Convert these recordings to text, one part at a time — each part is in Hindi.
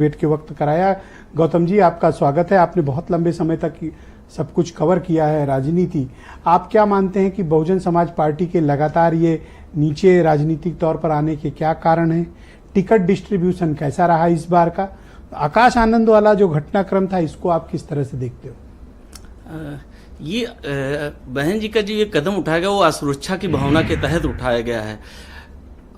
वेट के वक्त कराया। गौतम जी, आपका स्वागत है। आपने बहुत लंबे समय तक सब कुछ कवर किया है राजनीति। आप क्या मानते हैं कि बहुजन समाज पार्टी के लगातार ये नीचे राजनीतिक तौर पर आने के क्या कारण हैं? टिकट डिस्ट्रीब्यूशन कैसा रहा इस बार का? आकाश आनंद वाला जो घटनाक्रम था, इसको आप किस तरह से देखते हो? ये बहन जी का जो ये कदम उठाया गया वो असुरक्षा की भावना के तहत उठाया गया है।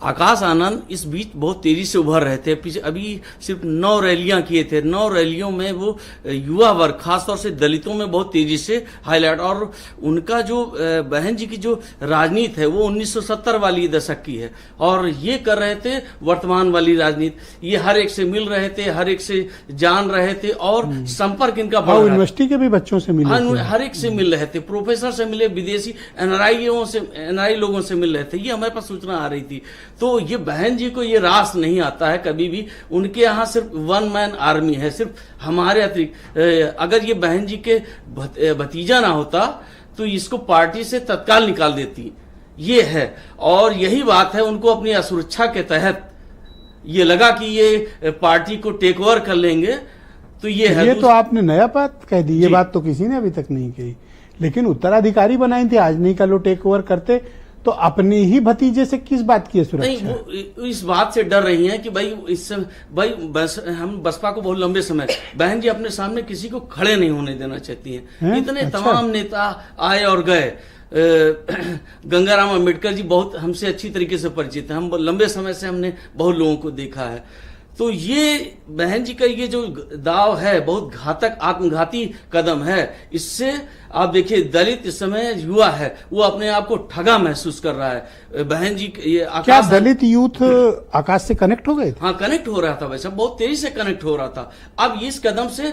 आकाश आनंद इस बीच बहुत तेजी से उभर रहे थे। पीछे अभी सिर्फ 9 रैलियां किए थे। 9 रैलियों में वो युवा वर्ग, खासतौर से दलितों में बहुत तेजी से हाईलाइट, और उनका जो बहन जी की जो राजनीति है वो 1970 वाली दशक की है, और ये कर रहे थे वर्तमान वाली राजनीति। ये हर एक से मिल रहे थे, हर एक से जान रहे थे, और संपर्क इनका बढ़ रहा है। यूनिवर्सिटी के भी बच्चों से मिले थे, हर एक से मिल रहे थे, प्रोफेसर से मिले, विदेशी एनआरआई लोगों से मिल रहे थे। ये हमारे पास सूचना आ रही थी। तो ये बहन जी को ये रास नहीं आता है कभी भी। उनके यहाँ सिर्फ वन मैन आर्मी है, सिर्फ हमारे अतिरिक्त। अगर ये बहन जी के भतीजा ना होता तो इसको पार्टी से तत्काल निकाल देती, ये है। और यही बात है, उनको अपनी असुरक्षा के तहत ये लगा कि ये पार्टी को टेक ओवर कर लेंगे, तो ये है। ये तो आपने नया बात कह दी, ये बात तो किसी ने अभी तक नहीं कही। लेकिन उत्तराधिकारी बनाए थे, आज नहीं कल वो टेक ओवर करते, तो अपने ही भतीजे से किस बात की सुरक्षा? नहीं, वो इस बात से डर रही हैं कि हम बसपा को बहुत लंबे समय, बहन जी अपने सामने किसी को खड़े नहीं होने देना चाहती हैं। इतने अच्छा। तमाम नेता आए और गए। गंगाराम अंबेडकर जी बहुत हमसे अच्छी तरीके से परिचित हैं। हम लंबे समय से हमने बहुत लोगों को देखा है। तो ये बहन जी का ये जो दाव है, बहुत घातक, आत्मघाती कदम है। इससे आप देखिए, दलित इस समय युवा है, वो अपने आप को ठगा महसूस कर रहा है। बहन जी ये क्या दलित यूथ आकाश से कनेक्ट हो गए थे? हाँ, कनेक्ट हो रहा था, वैसे बहुत तेजी से कनेक्ट हो रहा था। अब इस कदम से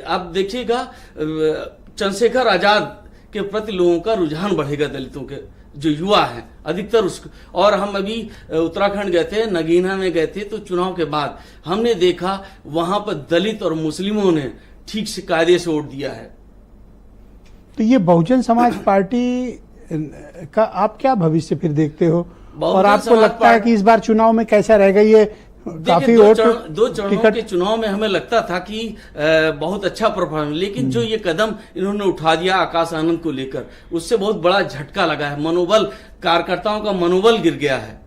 आप देखिएगा, चंद्रशेखर आजाद के प्रति लोगों का रुझान बढ़ेगा, दलितों के जो युवा हैं अधिकतर उसको। और हम अभी उत्तराखंड गए थे, नगीना में गए थे, तो चुनाव के बाद हमने देखा वहां पर दलित और मुस्लिमों ने ठीक से कायदे से वोट दिया है। तो ये बहुजन समाज पार्टी का आप क्या भविष्य फिर देखते हो, और आपको लगता है कि इस बार चुनाव में कैसा रहेगा? ये काफी दो चरणों के चुनाव में हमें लगता था कि बहुत अच्छा परफॉर्मेंस, लेकिन जो ये कदम इन्होंने उठा दिया आकाश आनंद को लेकर, उससे बहुत बड़ा झटका लगा है। मनोबल, कार्यकर्ताओं का मनोबल गिर गया है।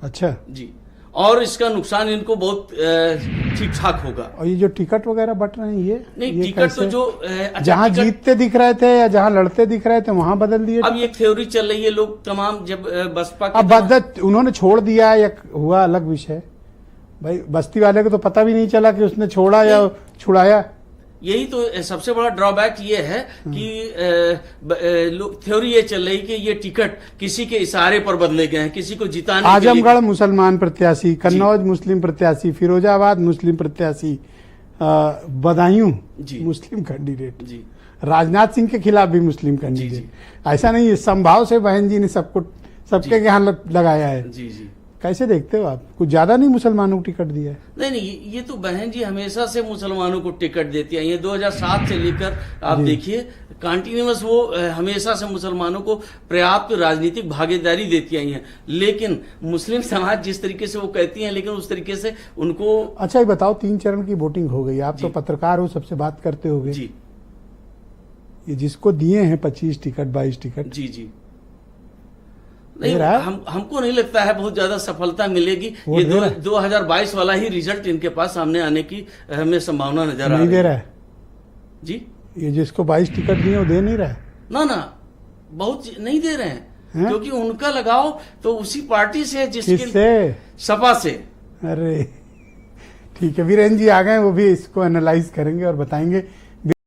अच्छा जी, और इसका नुकसान इनको बहुत ठीक ठाक होगा। और ये जो टिकट वगैरह बट रहे हैं, ये नहीं, टिकट तो जो जहां जीतते दिख रहे थे या जहां लड़ते दिख रहे थे वहां बदल दिए। अब ये थ्योरी चल रही है, लोग तमाम जब बसपा के अब बदत उन्होंने छोड़ दिया या हुआ अलग विषय। भाई बस्ती वाले को तो पता भी नहीं चला कि उसने छोड़ा या छुड़ाया। यही तो सबसे बड़ा ड्रॉबैक ये है कि थ्योरी ये चल रही कि ये टिकट किसी के इशारे पर बदले गए हैं, किसी को जिताने। आजमगढ़ मुसलमान प्रत्याशी, कन्नौज मुस्लिम प्रत्याशी, फिरोजाबाद मुस्लिम प्रत्याशी, बदायूं मुस्लिम कैंडिडेट, राजनाथ सिंह के खिलाफ भी मुस्लिम कैंडिडेट। ऐसा नहीं है, संभाव से बहन जी ने सबके यहाँ लगाया है। जी जी, कैसे देखते हो आप? कुछ ज्यादा नहीं मुसलमानों को टिकट दिया है? नहीं, ये तो बहन जी हमेशा से मुसलमानों को टिकट देती है। ये 2007 से लेकर आप देखिए, कंटिन्यूअस वो हमेशा से मुसलमानों को पर्याप्त राजनीतिक भागीदारी देती आई हैं। लेकिन मुस्लिम समाज जिस तरीके से वो कहती हैं, लेकिन उस तरीके से उनको। अच्छा, ये बताओ, 3 चरण की वोटिंग हो गई, आप तो पत्रकार हो, सबसे बात करते होगे जी। ये जिसको दिए हैं 25 टिकट 22 टिकट, जी जी, नहीं, हमको नहीं लगता है बहुत ज्यादा सफलता मिलेगी। ये 2022 वाला ही रिजल्ट इनके पास सामने आने की हमें संभावना नजर आ रही है। दे रहा है जी, ये जिसको 22 टिकट दिए वो दे नहीं रहा है। ना, बहुत नहीं दे रहे हैं, क्योंकि उनका लगाव तो उसी पार्टी से है जिससे, सपा से। अरे ठीक है, वीरेंद्र जी आ गए, वो भी इसको एनालाइज करेंगे और बताएंगे।